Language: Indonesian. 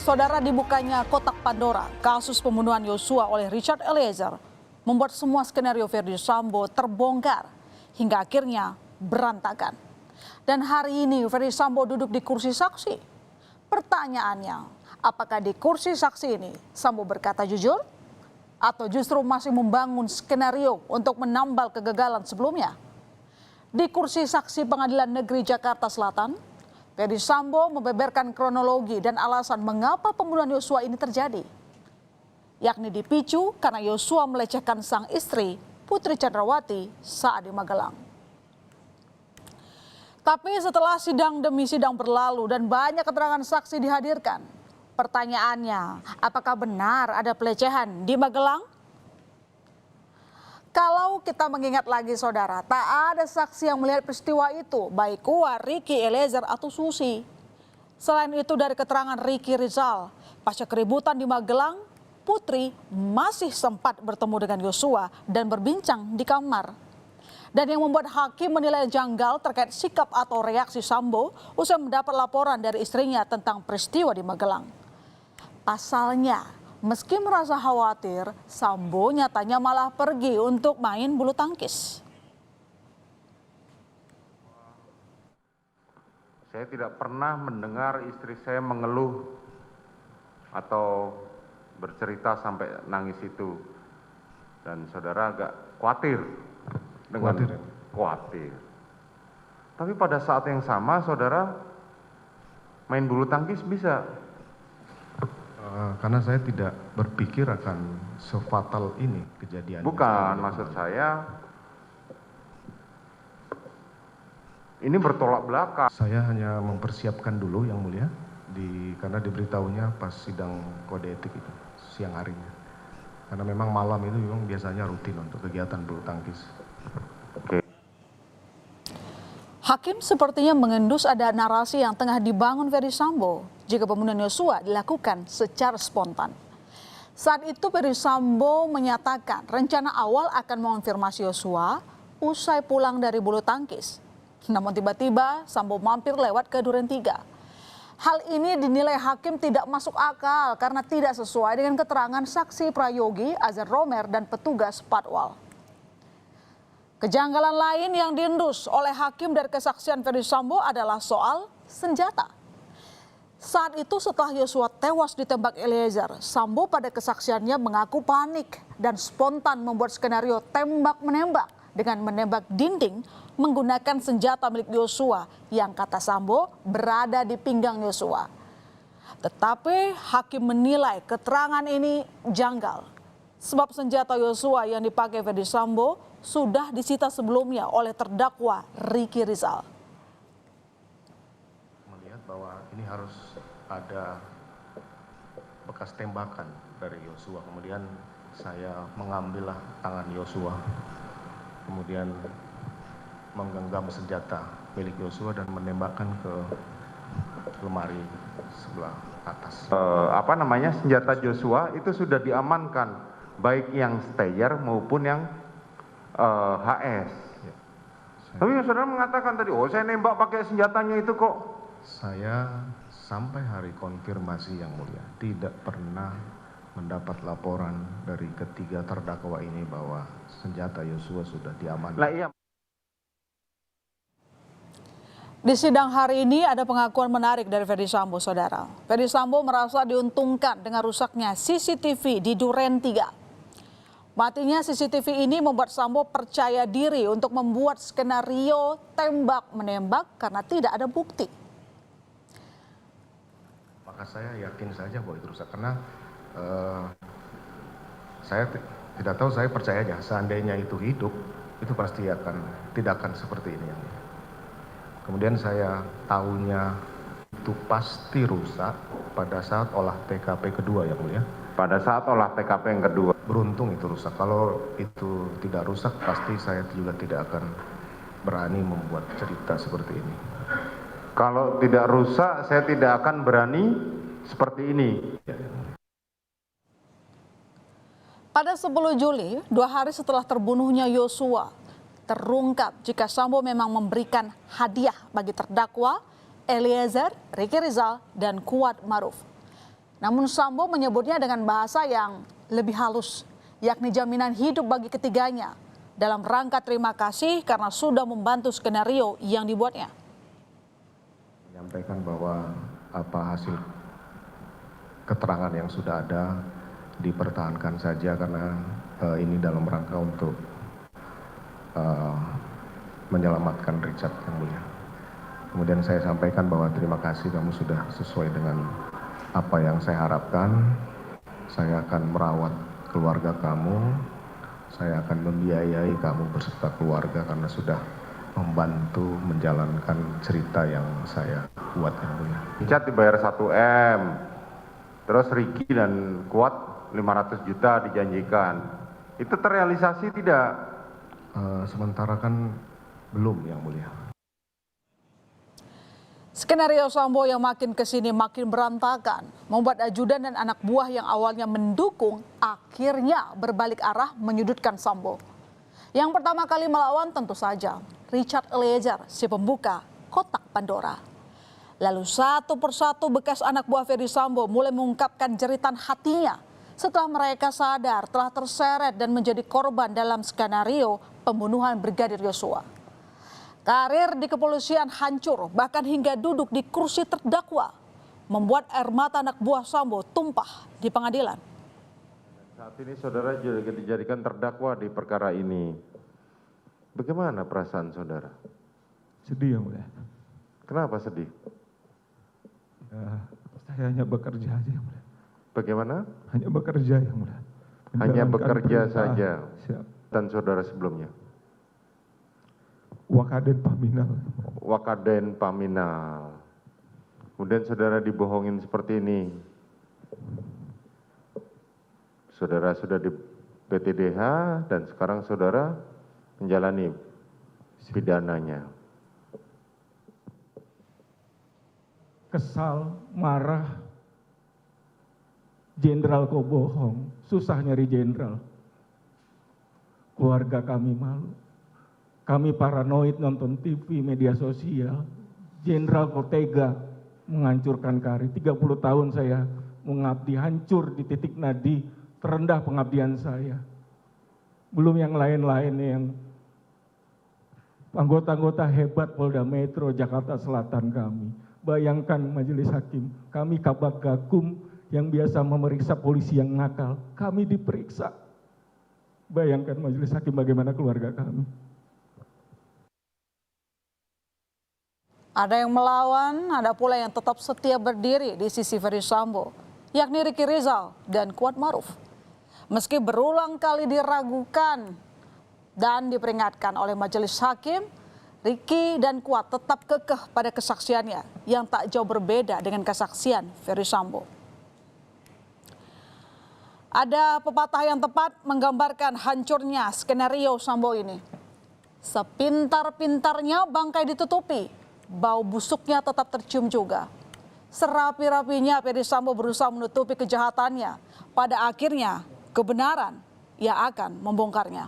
Saudara, dibukanya kotak Pandora kasus pembunuhan Yosua oleh Richard Eliezer membuat semua skenario Verdi Sambo terbongkar hingga akhirnya berantakan. Dan hari ini Verdi Sambo duduk di kursi saksi. Pertanyaannya, apakah di kursi saksi ini Sambo berkata jujur atau justru masih membangun skenario untuk menambal kegagalan sebelumnya? Di kursi saksi Pengadilan Negeri Jakarta Selatan, Verdi Sambo membeberkan kronologi dan alasan mengapa pembunuhan Yosua ini terjadi, yakni dipicu karena Yosua melecehkan sang istri Putri Chandrawati saat di Magelang. Tapi setelah sidang demi sidang berlalu dan banyak keterangan saksi dihadirkan, pertanyaannya, apakah benar ada pelecehan di Magelang? Kalau kita mengingat lagi saudara, tak ada saksi yang melihat peristiwa itu, baik Kuat, Ricky, Eliezer atau Susi. Selain itu dari keterangan Ricky Rizal, pasca keributan di Magelang, Putri masih sempat bertemu dengan Yosua dan berbincang di kamar. Dan yang membuat hakim menilai janggal terkait sikap atau reaksi Sambo usai mendapat laporan dari istrinya tentang peristiwa di Magelang. Pasalnya, meski merasa khawatir, Sambo nyatanya malah pergi untuk main bulu tangkis. Saya tidak pernah mendengar istri saya mengeluh atau bercerita sampai nangis itu. Dan saudara agak khawatir. Khawatir. Tapi pada saat yang sama saudara main bulu tangkis bisa. Karena saya tidak berpikir akan sefatal ini kejadian. Bukan, maksud saya ini bertolak belakang. Saya hanya mempersiapkan dulu yang mulia, karena diberitahunya pas sidang kode etik itu siang harinya. Karena memang malam itu memang biasanya rutin untuk kegiatan bulu tangkis. Oke. Hakim sepertinya mengendus ada narasi yang tengah dibangun Verdi Sambo jika pembunuhan Yosua dilakukan secara spontan. Saat itu Verdi Sambo menyatakan rencana awal akan mengonfirmasi Yosua usai pulang dari bulu tangkis. Namun tiba-tiba Sambo mampir lewat ke Duren 3. Hal ini dinilai hakim tidak masuk akal karena tidak sesuai dengan keterangan saksi prayogi Azhar Romer dan petugas Patwal. Kejanggalan lain yang diendus oleh hakim dari kesaksian Verdi Sambo adalah soal senjata. Saat itu setelah Yosua tewas ditembak Eliezer, Sambo pada kesaksiannya mengaku panik dan spontan membuat skenario tembak-menembak dengan menembak dinding menggunakan senjata milik Yosua yang kata Sambo berada di pinggang Yosua. Tetapi hakim menilai keterangan ini janggal sebab senjata Yosua yang dipakai Verdi Sambo sudah disita sebelumnya oleh terdakwa Ricky Rizal. Melihat bahwa ini harus ada bekas tembakan dari Yosua. Kemudian saya mengambillah tangan Yosua. Kemudian menggenggam senjata milik Yosua dan menembakkan ke lemari sebelah atas. Senjata Joshua itu sudah diamankan, baik yang stayer maupun yang HS. Ya, Tapi saudara mengatakan tadi, saya nembak pakai senjatanya itu kok. saya sampai hari konfirmasi yang mulia tidak pernah mendapat laporan dari ketiga terdakwa ini bahwa senjata Yosua sudah diamankan. Lah iya. Di sidang hari ini ada pengakuan menarik dari Verdi Sambo, saudara. Verdi Sambo merasa diuntungkan dengan rusaknya CCTV di Duren 3. Matinya CCTV ini membuat Sambo percaya diri untuk membuat skenario tembak-menembak karena tidak ada bukti. Maka saya yakin saja bahwa itu rusak karena saya tidak tahu, saya percaya aja seandainya itu hidup itu pasti tidak akan seperti ini. Kemudian saya tahunya itu pasti rusak pada saat olah TKP kedua ya mulia. Pada saat olah TKP yang kedua. Beruntung itu rusak. Kalau itu tidak rusak pasti saya juga tidak akan berani membuat cerita seperti ini. Kalau tidak rusak saya tidak akan berani seperti ini. Pada 10 Juli, 2 hari setelah terbunuhnya Yosua, terungkap jika Sambo memang memberikan hadiah bagi terdakwa Eliezer, Ricky Rizal, dan Kuat Maruf. Namun Sambo menyebutnya dengan bahasa yang lebih halus, yakni jaminan hidup bagi ketiganya dalam rangka terima kasih karena sudah membantu skenario yang dibuatnya. Menyampaikan bahwa apa hasil keterangan yang sudah ada dipertahankan saja karena ini dalam rangka untuk menyelamatkan Richard yang mulia. Kemudian saya sampaikan bahwa terima kasih kamu sudah sesuai dengan apa yang saya harapkan. Saya akan merawat keluarga kamu, saya akan membiayai kamu beserta keluarga karena sudah membantu menjalankan cerita yang saya buat yang mulia. Richard dibayar 1 M, terus Ricky dan Kuat 500 juta dijanjikan. Itu terrealisasi tidak? Sementara kan belum yang mulia. Skenario Sambo yang makin kesini makin berantakan, membuat ajudan dan anak buah yang awalnya mendukung akhirnya berbalik arah menyudutkan Sambo. Yang pertama kali melawan tentu saja Richard Eliezer, si pembuka kotak Pandora. Lalu satu persatu bekas anak buah Ferdy Sambo mulai mengungkapkan jeritan hatinya setelah mereka sadar telah terseret dan menjadi korban dalam skenario pembunuhan Brigadir Yosua. Karir di kepolisian hancur, bahkan hingga duduk di kursi terdakwa, membuat air mata anak buah Sambo tumpah di pengadilan. Saat ini saudara juga dijadikan terdakwa di perkara ini. Bagaimana perasaan saudara? Sedih yang mulia. Kenapa sedih? Saya hanya bekerja aja yang mulia. Bagaimana? Hanya bekerja yang mulia. Hanya Menjalankan bekerja perintah. saja. Siap. Dan saudara sebelumnya? Wakaden Paminal. Wakaden Paminal. Kemudian saudara dibohongin seperti ini. Saudara sudah di PTDH dan sekarang saudara menjalani pidananya. Kesal, marah. Jenderal kok bohong. Susah nyari jenderal. Keluarga kami malu. Kami paranoid nonton TV, media sosial. Jenderal kok tega menghancurkan karir. 30 tahun saya mengabdi, hancur di titik nadi terendah pengabdian saya. Belum yang lain-lain yang anggota-anggota hebat Polda Metro Jakarta Selatan kami. Bayangkan majelis hakim, kami Kabag Gakum yang biasa memeriksa polisi yang nakal, kami diperiksa. Bayangkan majelis hakim bagaimana keluarga kami. Ada yang melawan, ada pula yang tetap setia berdiri di sisi Ferdy Sambo, yakni Ricky Rizal dan Kuat Maruf. Meski berulang kali diragukan dan diperingatkan oleh majelis hakim, Ricky dan Kuat tetap kekeh pada kesaksiannya yang tak jauh berbeda dengan kesaksian Ferdy Sambo. Ada pepatah yang tepat menggambarkan hancurnya skenario Sambo ini. Sepintar-pintarnya bangkai ditutupi, bau busuknya tetap tercium juga. Serapi-rapinya Ferdy Sambo berusaha menutupi kejahatannya. Pada akhirnya kebenaran yang akan membongkarnya.